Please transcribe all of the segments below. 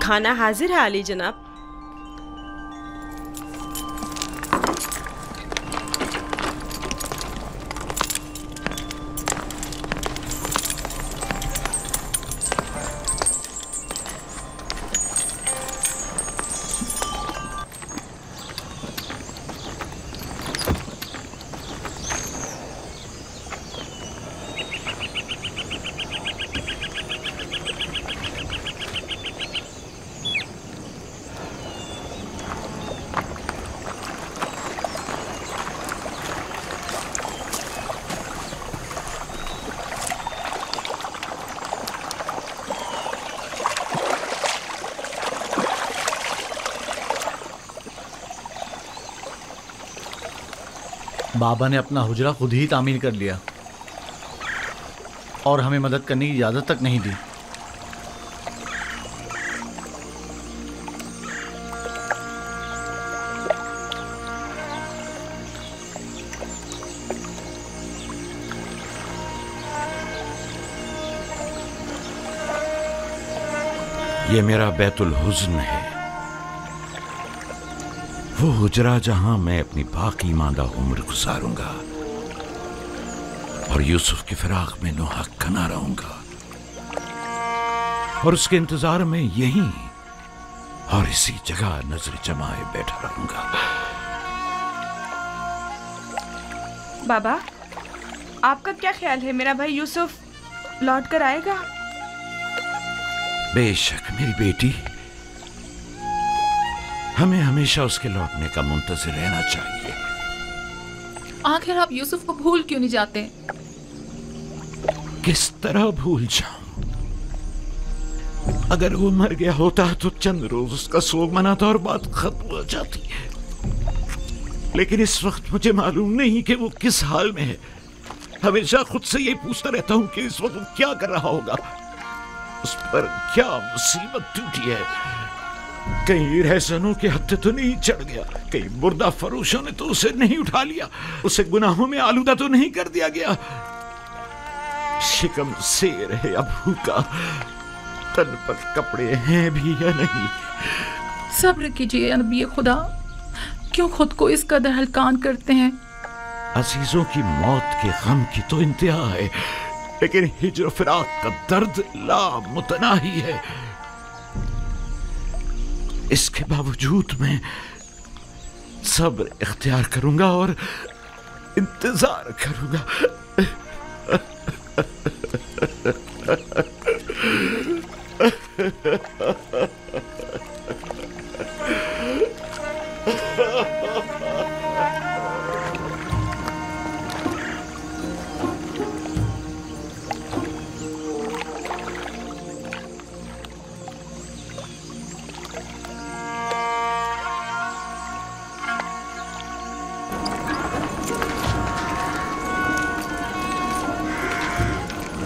खाना हाजिर है आली जनाब। बाबा ने अपना हुजरा खुद ही तामीर कर लिया और हमें मदद करने की इजाज़त तक नहीं दी। ये मेरा बैतुल हुज़्न है, वो हुजरा जहां मैं अपनी बाकी मांदा उम्र गुजारूंगा और यूसुफ की फिराक में नोहक कना रहूंगा और उसके इंतजार में यहीं और इसी जगह नजर जमाए बैठा रहूंगा। बाबा, आपका क्या ख्याल है, मेरा भाई यूसुफ लौट कर आएगा? बेशक मेरी बेटी, हमें हमेशा उसके लौटने का मुंतज़िर रहना चाहिए। आखिर आप यूसुफ को भूल क्यों नहीं जाते? किस तरह भूल जाऊं? अगर वो मर गया होता तो चंद रोज उसका सोग मनाता और बात खत्म हो जाती। लेकिन इस वक्त मुझे मालूम नहीं कि वो किस हाल में है। हमेशा खुद से यही पूछता रहता हूं कि इस वक्त वो क्या कर रहा होगा, उस पर क्या मुसीबत टूटी है। कहीं रहसनों के हत्थे तो नहीं चढ़ गया, कहीं मुर्दा फरोशों ने तो उसे नहीं उठा लिया, उसे गुनाहों में आलूदा तो नहीं कर दिया गया। शिकम शेर है या भूखा, तन पर कपड़े हैं भी या नहीं। सब्र कीजिए या नबी खुदा, क्यों खुद को इस कदर हलकान करते हैं? अजीजों की मौत के गम की तो इंतहा है, लेकिन हिज्र फिराक का दर्द लामुतनाही है। इसके बावजूद मैं सब्र इख्तियार करूंगा और इंतजार करूंगा।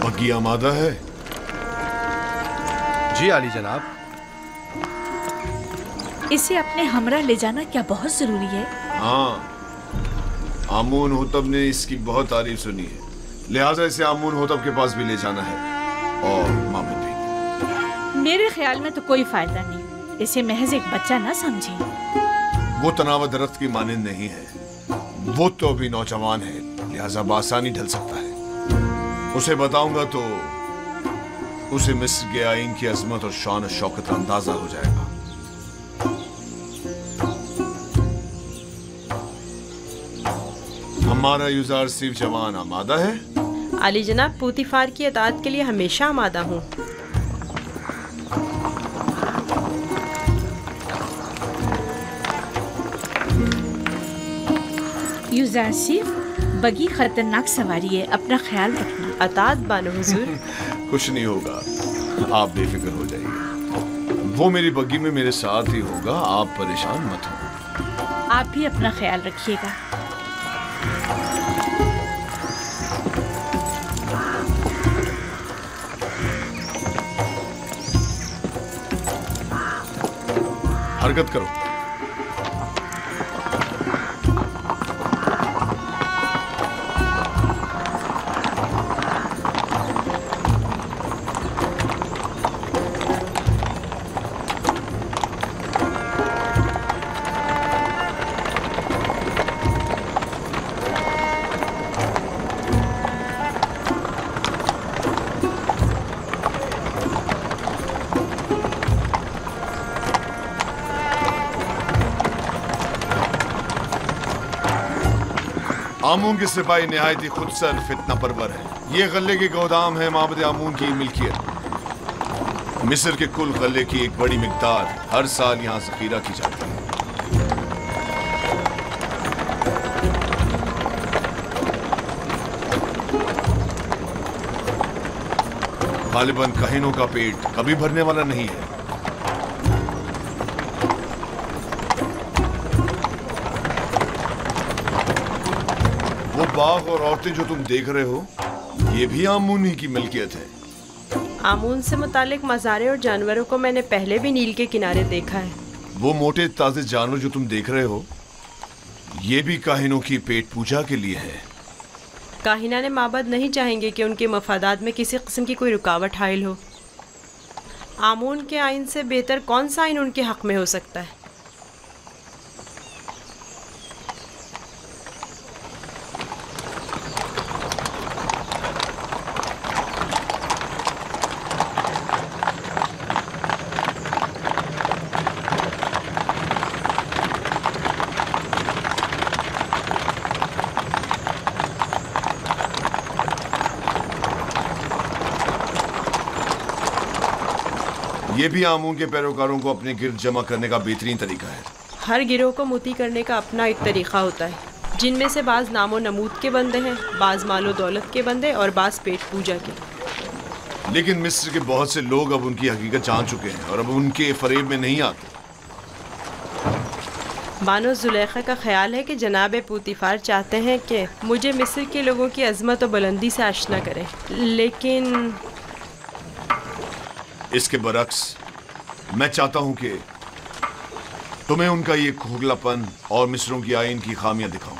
बग्गी आमादा है? जी आली जनाब। इसे अपने हमरा ले जाना क्या बहुत जरूरी है? हाँ, आमून होतब ने इसकी बहुत तारीफ सुनी है, लिहाजा इसे आमून होतब के पास भी ले जाना है और मामद भी। मेरे ख्याल में तो कोई फायदा नहीं, इसे महज एक बच्चा ना समझे। वो तनाव दरख्त की मानिंद नहीं है, वो तो अभी नौजवान है, लिहाजा बासानी ढल सकता है। उसे बताऊंगा तो उसे मिस्र के आइन की अजमत और शान और शौकत का अंदाजा हो जाएगा। हमारा यूजार सिर्फ जवान आमादा है? आली जनाब, पूतीफार की अताअत के लिए हमेशा आमादा हूँ। यूजार सिर्फ बगी खतरनाक सवारी है, अपना ख्याल रखना। अताअत बानो हुजूर। कुछ नहीं होगा, आप बेफिक्र हो जाइए, वो मेरी बग्गी में मेरे साथ ही होगा, आप परेशान मत हो। आप भी अपना ख्याल रखिएगा। हरकत करो। आमून के सिपाही निहायत ही खुदसर फितना परवर है। ये गल्ले के गोदाम है माबद आमून की मिल्कियत। मिस्र के कुल गल्ले की एक बड़ी मिकदार हर साल यहाँ जखीरा की जाती है। गालिबन कहीनों का पेट कभी भरने वाला नहीं है। वो बाग और औरतें जो तुम देख रहे हो, ये भी आमून ही की मिल्कियत है। आमून से मुतालिक मज़ारे और जानवरों को मैंने पहले भी नील के किनारे देखा है। वो मोटे ताजे जानवर जो तुम देख रहे हो, ये भी काहिनों की पेट पूजा के लिए है। काहिना ने माबद नहीं चाहेंगे कि उनके मफादात में किसी किस्म की कोई रुकावट हाइल हो। आमून के आइन से बेहतर कौन सा आइन उनके हक में हो सकता है? ये भी आमून के पैरोकारों को अपने गिर्द जमा करने का बेहतरीन तरीका है। हर गिरोह को मुती करने का अपना एक तरीका होता है, जिनमें से बाज़ नामो नमूद के बंदे हैं, बाज़ मालो दौलत के बंदे और बाज़ पेट पूजा के। लेकिन मिस्र के बहुत से लोग अब उनकी हकीकत जान चुके हैं और अब उनके फरेब में नहीं आते। बानो जुलेखा का ख्याल है कि जनाब पूतीफार चाहते हैं कि मुझे मिस्र के लोगों की अजमत और बुलंदी से आशना करें, लेकिन इसके बरक्स मैं चाहता हूं कि तुम्हें उनका ये खोखलापन और मिस्रों की आइन की खामियां दिखाऊं।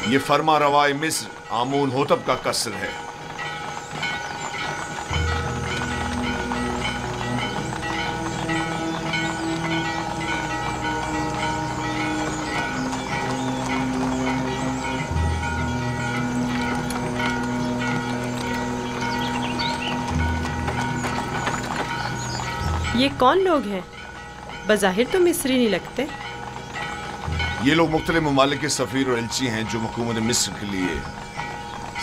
ये फरमा रवाए मिस्र आमून होतब का कसर है। ये कौन लोग हैं? बज़ाहिर तो मिस्री नहीं लगते। ये लोग मुख्तलिफ ममालिक के सफ़ीर और एल्ची हैं जो हुकूमत मिस्र के लिए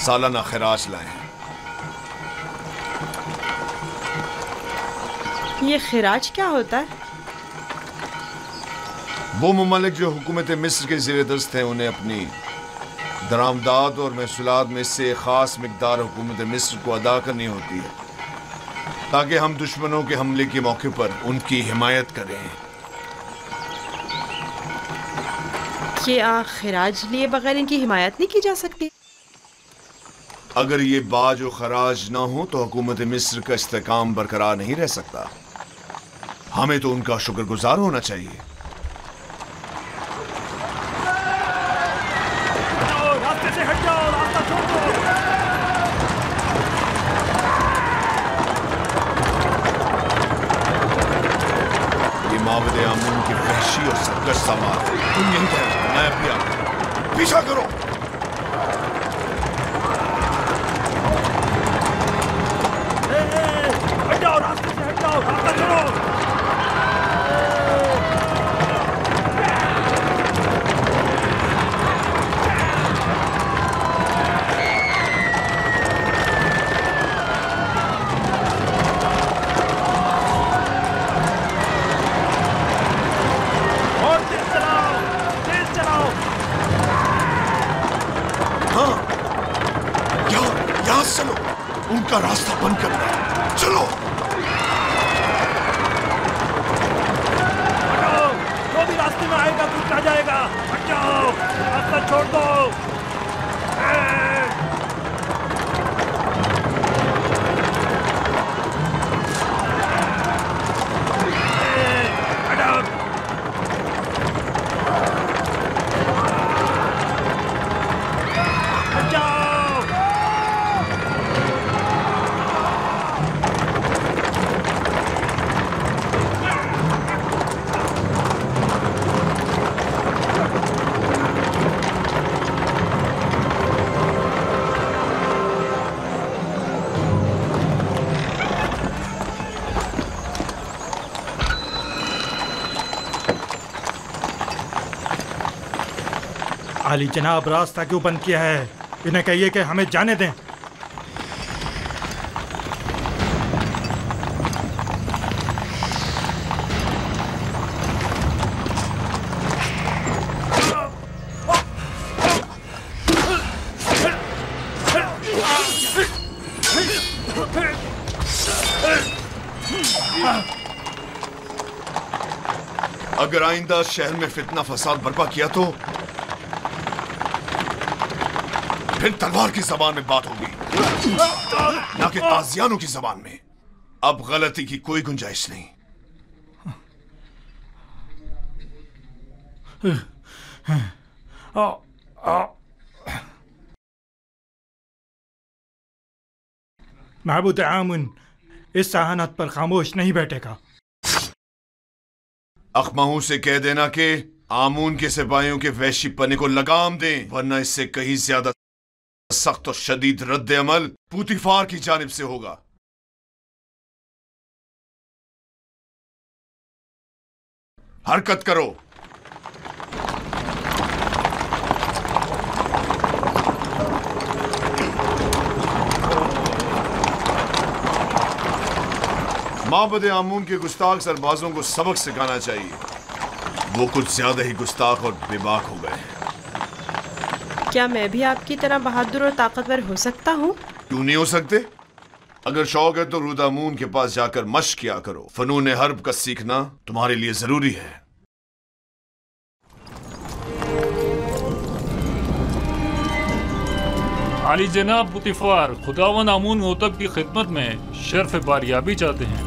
सालाना खराज लाए हैं। ये खिराज क्या होता है? वो ममालिक जो हुकूमत मिस्र के ज़ेर दस्त हैं, उन्हें अपनी दरामदात और महसूलात में से ख़ास मिकदार हुकूमत मिस्र को अदा करनी होती है, ताकि हम दुश्मनों के हमले के मौके पर उनकी हिमायत करें। क्या खिराज लिए बगैर इनकी हिमायत नहीं की जा सकती? अगर ये बाज और खराज ना हो तो हुकूमत मिस्र का इस्तेकाम बरकरार नहीं रह सकता। हमें तो उनका शुक्रगुजार होना चाहिए। रास्ते से हट जाओ, रास्ता छोड़ दो। ये माबद आमून की वहशी और सरकश समाज है। तुम यहीं ठहरो, मैं अभी आता। पीछा करो। हट जाओ, रास्ते से हट जाओ, रास्ता छोड़ो। उनका रास्ता बंद करना है। चलो। हटाओ, जो भी रास्ते में आएगा कुछ आ जाएगा। हट जाओ, रास्ता छोड़ दो। आली जनाब, रास्ता क्यों बंद किया है? इन्हें कहिए कि हमें जाने दें। अगर आइंदा शहर में फितना फसाद बर्पा किया तो फिर तलवार की जबान में बात होगी, ना कि ताजियानों की जबान में। अब गलती की कोई गुंजाइश नहीं। महबूद आमुन इस सहानत पर खामोश नहीं बैठेगा। अखमाहू से कह देना कि आमून के सिपाहियों के वैशी पने को लगाम दें, वरना इससे कहीं ज्यादा सख्त और शदीद रद्द अमल पूतीफार की जानिब से होगा। हरकत करो। माबद आमून के गुस्ताख सरबाजों को सबक सिखाना चाहिए। वो कुछ ज्यादा ही गुस्ताख और बेबाक हो गए। क्या मैं भी आपकी तरह बहादुर और ताकतवर हो सकता हूँ? क्यों नहीं हो सकते? अगर शौक है तो रुदामून के पास जाकर मश्क किया करो। फनून हर्ब का सीखना तुम्हारे लिए जरूरी है। आली जनाब पुतिफार, खुदावन आमून मोतब की खिदमत में शर्फ बारियाबी चाहते हैं।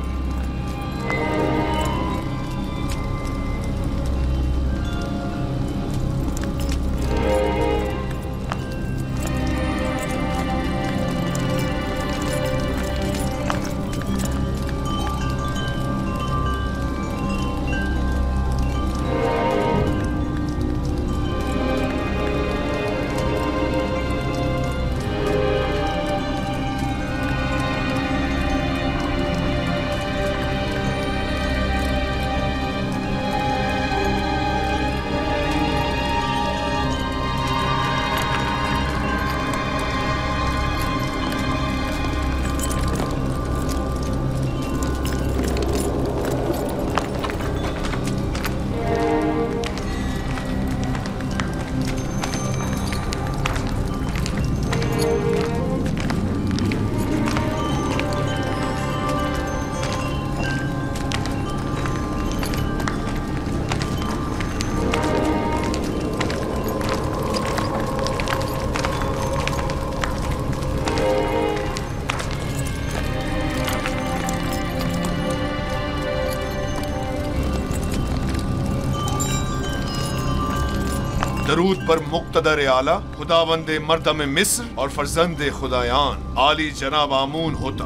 दरूद पर मुक्तदर आला खुदावंदे मर्दम मिस्र और फर्जंदे खुदायान आली जनाब आमून होता।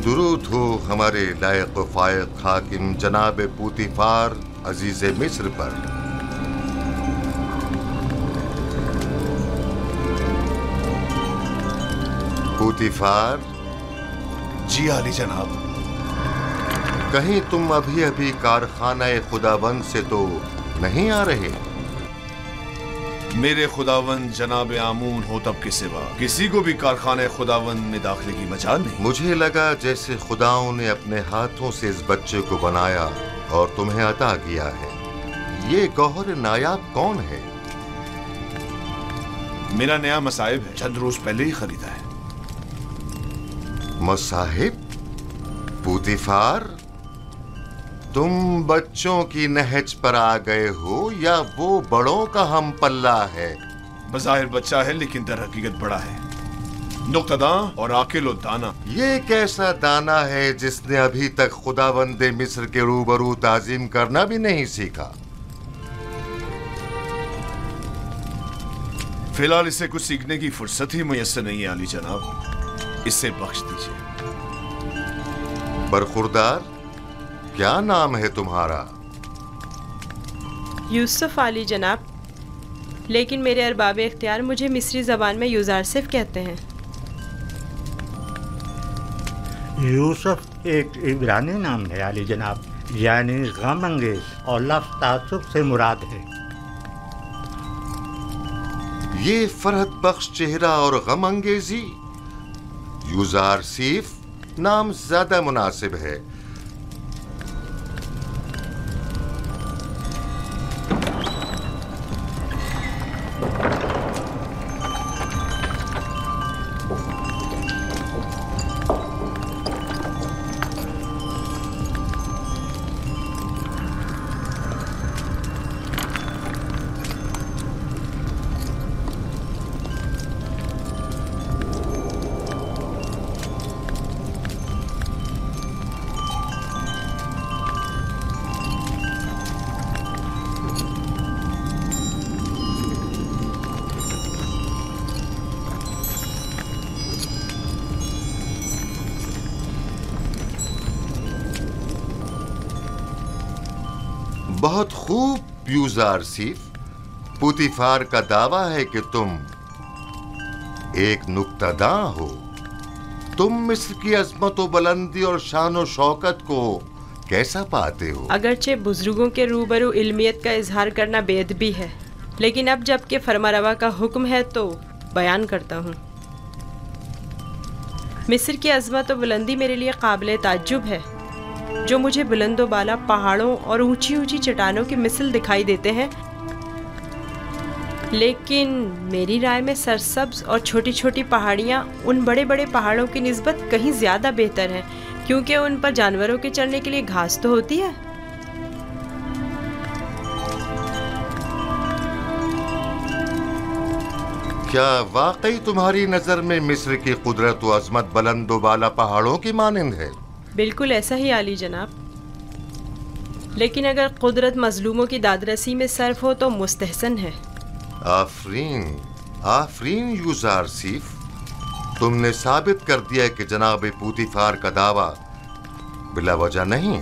दुरूद हो हमारे लायक फायक हाकिम जनाब पूतीफार अजीज मिस्र पर। पूतीफार जी आली जनाब। कहीं तुम अभी अभी कारखाना खुदावंद से तो नहीं आ रहे? मेरे खुदावंद जनाब आमून होतब के सिवा किसी को भी कारखाने खुदावंद में दाखिले की मजाल नहीं। मुझे लगा जैसे खुदाओं ने अपने हाथों से इस बच्चे को बनाया और तुम्हें अता किया है। ये गौहर नायाब कौन है? मेरा नया मसाहिब है, चंद रोज पहले ही खरीदा है। मसाहिब? पूतीफार, तुम बच्चों की नहज पर आ गए हो या वो बड़ों का हम पल्ला है? बज़ाहिर बच्चा है लेकिन दर हकीकत बड़ा है, नुक्तदा और आकिल और दाना। ये कैसा दाना है जिसने अभी तक खुदावंदे मिस्र के रूबरू ताजीम करना भी नहीं सीखा? फिलहाल इसे कुछ सीखने की फुर्सत ही मुयस्सर नहीं है आली जनाब, इसे बख्श दीजिए। बरखुरदार, क्या नाम है तुम्हारा? यूसुफ आली जनाब, लेकिन मेरे अरबाब इख्तियार मुझे मिस्री ज़बान में यूज़ारसिफ कहते हैं। यूसुफ एक इब्रानी नाम है आली जनाब, यानी गम अंगेज, और लफ्ज़ तासुब से मुराद है। ये फरहत बख्श चेहरा और गम अंगेजी, यूजारसीफ नाम ज्यादा मुनासिब है। बहुत खूब यूजारसीफ। पुतिफार का दावा है कि तुम एक नुक्तादां हो। तुम मिस्र की अजमत और बुलंदी और शान और शौकत को कैसा पाते हो? अगरचे बुजुर्गों के रूबरू इल्मियत का इजहार करना बेअदबी है, लेकिन अब जबकि फरमारवा का हुक्म है तो बयान करता हूँ। मिस्र की अजमत और बुलंदी मेरे लिए काबिल ताज्जुब है। जो मुझे बुलंदो बाला पहाड़ों और ऊंची ऊंची चट्टानों की मिसल दिखाई देते हैं, लेकिन मेरी राय में सरसब्ज और छोटी छोटी पहाड़ियाँ उन बड़े बड़े पहाड़ों की निस्बत कहीं ज़्यादा बेहतर हैं, क्योंकि उन पर जानवरों के चढ़ने के लिए घास तो होती है। क्या वाकई तुम्हारी नजर में मिस्र की कुदरत व अजमत बुलंदो बाला पहाड़ों की मानिंद है? बिल्कुल ऐसा ही आली जनाब, लेकिन अगर कुदरत मजलूमों की दादरसी में सर्फ हो तो मुस्तहसन है। आफरीन, आफरीन यूजारसीफ, तुमने साबित कर दिया कि जनाब पुतिफार का दावा बिला वजह नहीं।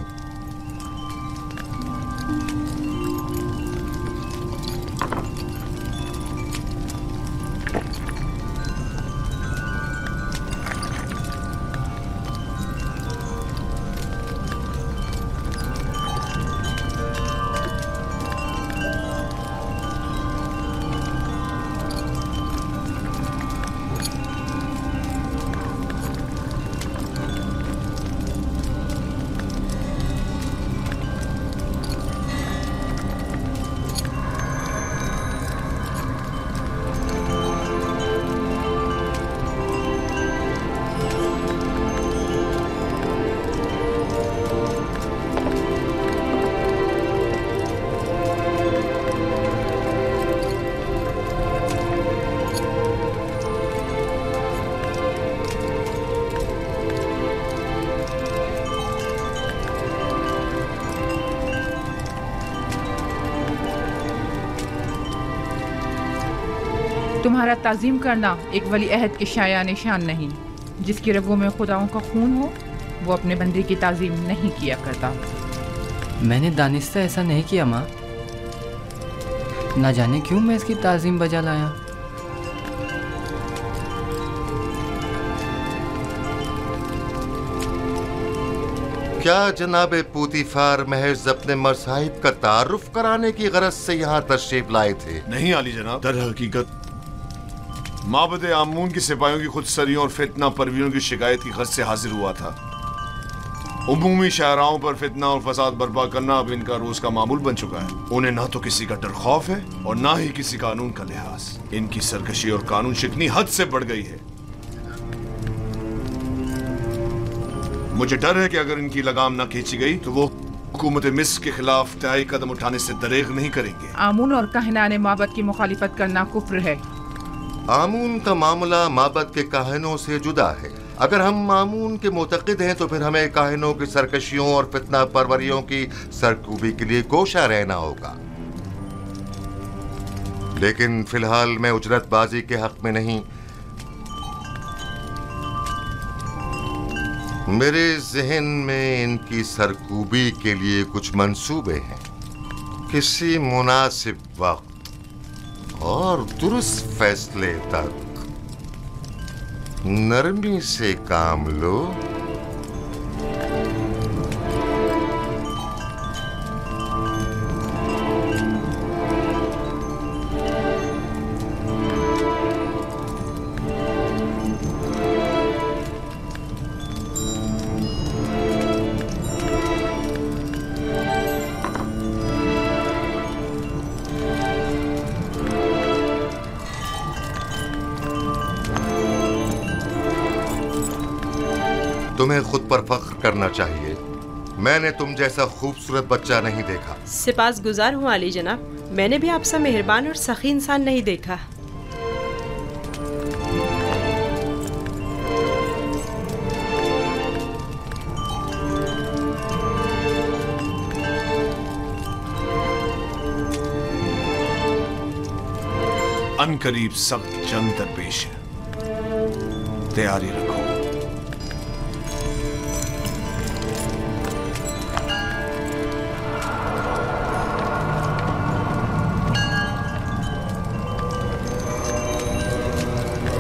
तुम्हारा ताज़ीम करना एक वली अहद के शाया निशान नहीं। जिसकी रगों में खुदाओं का खून हो वो अपने बंदे की ताज़ीम नहीं किया करता। मैंने दानिस्ता ऐसा नहीं किया माँ, ना जाने क्यों मैं इसकी ताज़ीम बजा लाया। क्या जनाब पुतिफार महज अपने मसाहिब का तारुफ कराने की गरज से यहाँ तशरीफ लाए थे? नहीं आली जनाब, दर हकीकत माबद आमून की सिपाहियों की खुदसरियों और फितना परवीरों की शिकायत की गरज से हाजिर हुआ था। उमूमी शाहराओं पर फितना और फसाद बर्पा करना अब इनका रोज का मामूल बन चुका है। उन्हें ना तो किसी का डर खौफ है और ना ही किसी कानून का लिहाज। इनकी सरकशी और कानून शिकनी हद से बढ़ गई है। मुझे डर है कि अगर इनकी लगाम ना खींची गई तो वो हुकूमत मिस्र के खिलाफ तय कदम उठाने से दरेग नहीं करेंगे। आमून और काहिनाने माबद की मुखालिफत करना कुफ्र है। आमून का मामला माबद के काहिनों से जुदा है। अगर हम आमून के मुतक़िद हैं तो फिर हमें काहिनों की सरकशियों और फितना परवरियों की सरकूबी के लिए कोशा रहना होगा। लेकिन फिलहाल मैं उजरतबाजी के हक में नहीं। मेरे जहन में इनकी सरकूबी के लिए कुछ मंसूबे हैं। किसी मुनासिब वक्त और दुरुस्त फैसले तक नरमी से काम लो। तुम्हें खुद पर फख्र करना चाहिए। मैंने तुम जैसा खूबसूरत बच्चा नहीं देखा। सिपासगुजार हूँ आली जनाब, मैंने भी आपसा मेहरबान और सखी इंसान नहीं देखा। अनकरीब सख्त जंग दरपेश है, तैयारी रखो।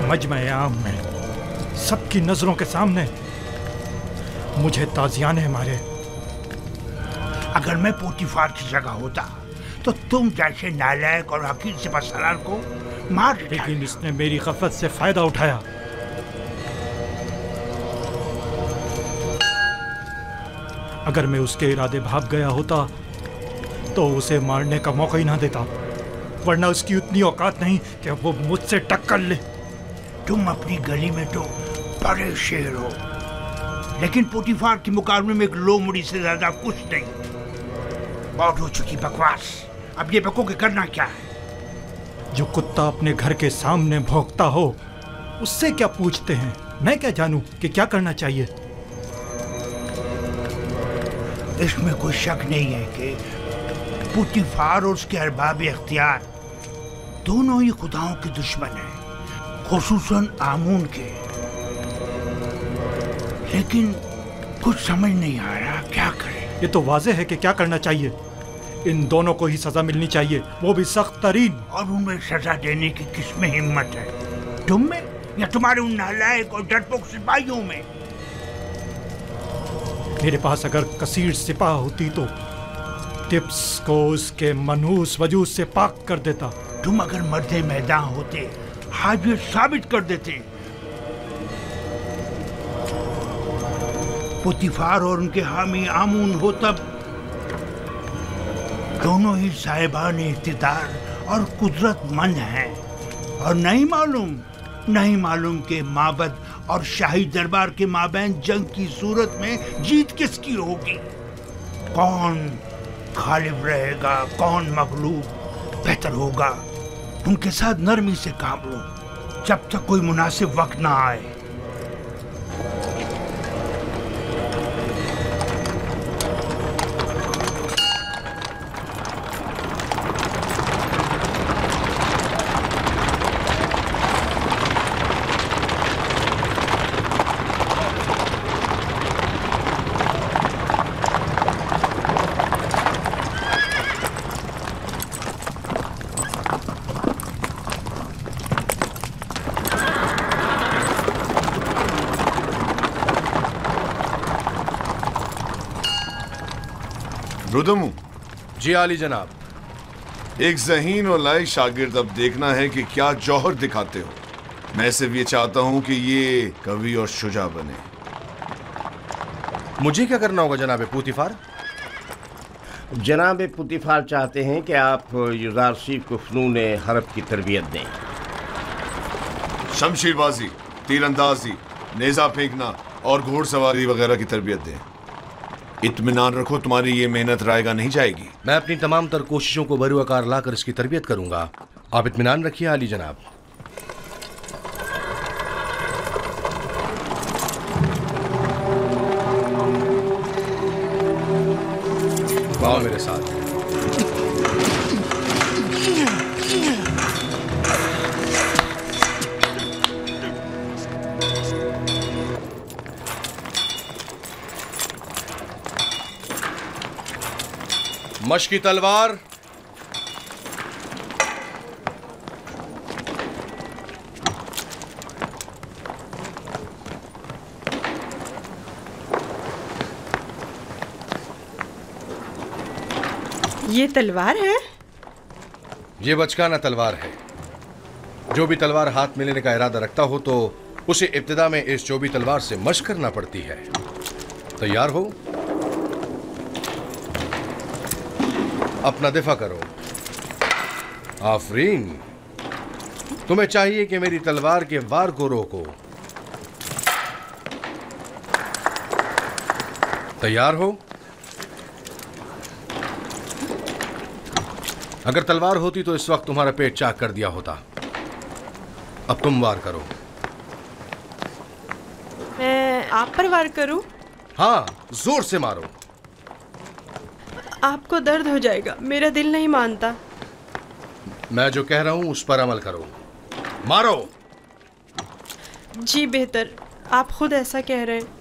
मजमे-ए-आम में सबकी नजरों के सामने मुझे ताजियाने मारे। अगर मैं पोतीफार की जगह होता तो तुम जैसे नालायक और हकीर सिपहसालार को मार देता। लेकिन इसने मेरी गफलत से फायदा उठाया। अगर मैं उसके इरादे भाग गया होता तो उसे मारने का मौका ही ना देता, वरना उसकी उतनी औकात नहीं कि वो मुझसे टक्कर ले। तुम अपनी गली में तो बड़े शेर हो, लेकिन पोतीफार के मुकाबले में एक लोमड़ी से ज्यादा कुछ नहीं। बहुत हो चुकी बकवास, अब ये बको के करना क्या है? जो कुत्ता अपने घर के सामने भौंकता हो उससे क्या पूछते हैं? मैं क्या जानूं कि क्या करना चाहिए? इसमें कोई शक नहीं है कि पोतीफार और उसके अरबाब इख्तियार दोनों ही खुदाओं के दुश्मन हैं, खुसूसन आमून के। लेकिन कुछ समझ नहीं आ रहा क्या करें। ये तो वाज़ेह है कि क्या करना चाहिए। इन दोनों को ही सजा मिलनी चाहिए, वो भी सख्त तरीन। और उन्हें सजा देने की किसमें हिम्मत है? तुम में या तुम्हारे उन नालायक और डरपोक सिपाहियों में? मेरे पास अगर कसीर सिपाह होती तो टिप्स को उसके मनहूस वजूद से पाक कर देता। तुम अगर मर्दे मैदान होते आज ये साबित कर देते। पोतीफार और उनके हामी आमून हो तब दोनों ही साहिबान इख्तिदार और कुदरतमंद हैं, और नहीं मालूम के माबद और शाही दरबार के माबैन जंग की सूरत में जीत किसकी होगी। कौन गालिब रहेगा, कौन मगलूब? बेहतर होगा उनके साथ नरमी से काम लो जब तक कोई मुनासिब वक्त ना आए। रुदमू। जी आली जनाब। एक ज़हीन और लायक शागिर्द अब देखना है कि क्या जौहर दिखाते हो। मैं सिर्फ ये चाहता हूं कि ये कवि और शुजा बने। मुझे क्या करना होगा जनाब पोतीफार? जनाब पोतीफार चाहते हैं कि आप युज़ारसीफ को फ़नून हरब की तरबियत दें। शमशीरबाजी, तीरंदाजी, नेज़ा फेंकना और घोड़सवारी वगैरह की तरबियत दें। इत्मीनान रखो, तुम्हारी ये मेहनत रायगा नहीं जाएगी। मैं अपनी तमाम तर कोशिशों को बरूआकार लाकर इसकी तरबियत करूंगा। आप इत्मीनान रखिए आली जनाब। आओ मेरे साथ। मशकी तलवार, ये तलवार है? ये बचकाना तलवार है। जो भी तलवार हाथ में लेने का इरादा रखता हो तो उसे इब्तिदा में इस चौबी तलवार से मशक करना पड़ती है। तैयार हो? अपना दिफा करो। आफरीन, तुम्हें चाहिए कि मेरी तलवार के वार को रोको। तैयार हो? अगर तलवार होती तो इस वक्त तुम्हारा पेट चाक कर दिया होता। अब तुम वार करो। मैं आप पर वार करूं? हाँ, जोर से मारो। आपको दर्द हो जाएगा, मेरा दिल नहीं मानता। मैं जो कह रहा हूं उस पर अमल करो। मारो। जी बेहतर, आप खुद ऐसा कह रहे हैं।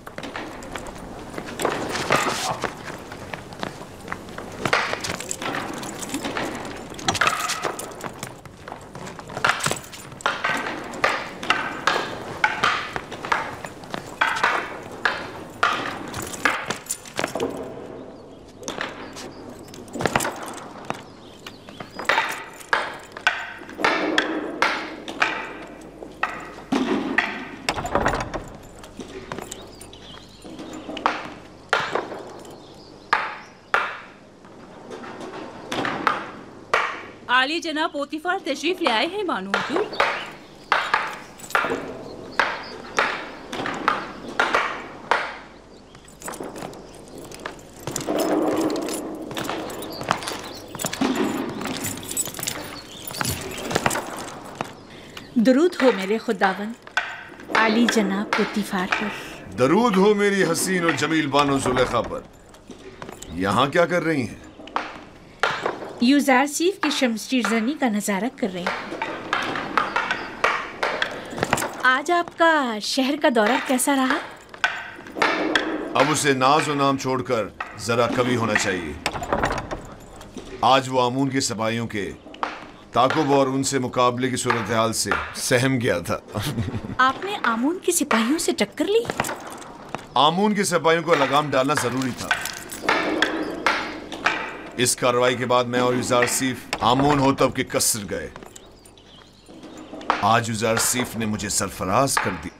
आली जनाब पोतीफार तशरीफ ले आए हैं मानो हुजूर। दरूद हो मेरे खुदावन आली जनाब पोतीफार पर। दरूद हो मेरी हसीन और जमील बानो जुलेखा पर। यहाँ क्या कर रही हैं? यूज़ार सीफ की शमशीरजनी का नज़ारा कर रहे हैं। आज आपका शहर का दौरा कैसा रहा? अब उसे नाज और नाम छोड़कर जरा कवि होना चाहिए। आज वो आमून के सिपाहियों के ताकुब और उनसे मुकाबले की सूरत हाल से सहम गया था। आपने आमून के सिपाहियों से टक्कर ली? आमून के सिपाहियों को लगाम डालना जरूरी था। इस कार्रवाई के बाद मैं और यूज़ार सीफ आमून होतब के कसर गए। आज यूज़ार सीफ ने मुझे सरफराज कर दी।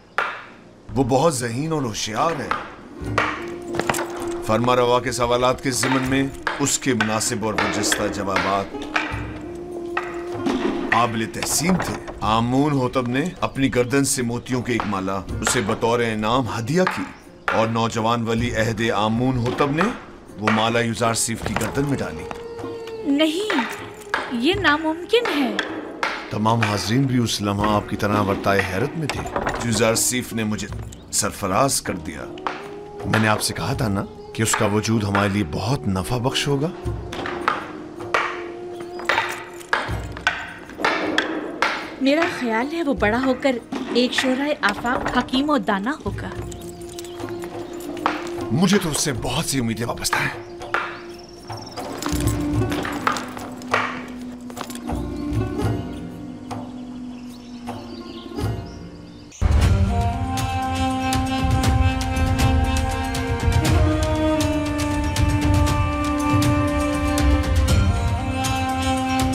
वो बहुत ज़हीन और होशियार है। फरमा रवा के सवालात के ज़िमन में उसके मुनासिब और बरजस्ता जवाबात काबिल तहसीन थे। आमून होतब ने अपनी गर्दन से मोतियों की एक माला उसे बतौर इनाम हदिया की और नौजवान वली अहदे आमून होतब ने वो माला यूज़ार सीफ की गर्दन में डाली। नहीं, ये नामुमकिन है। तमाम हाज़रीन भी उस लम्हा आपकी तरह वर्ताए हैरत में थे। यूज़ार सीफ ने मुझे सरफराज कर दिया। मैंने आपसे कहा था ना कि उसका वजूद हमारे लिए बहुत नफा बख्श होगा। मेरा ख्याल है वो बड़ा होकर एक शोराए आफाक हकीम और दाना होगा। मुझे तो उससे बहुत सी उम्मीदें वाबस्ता हैं।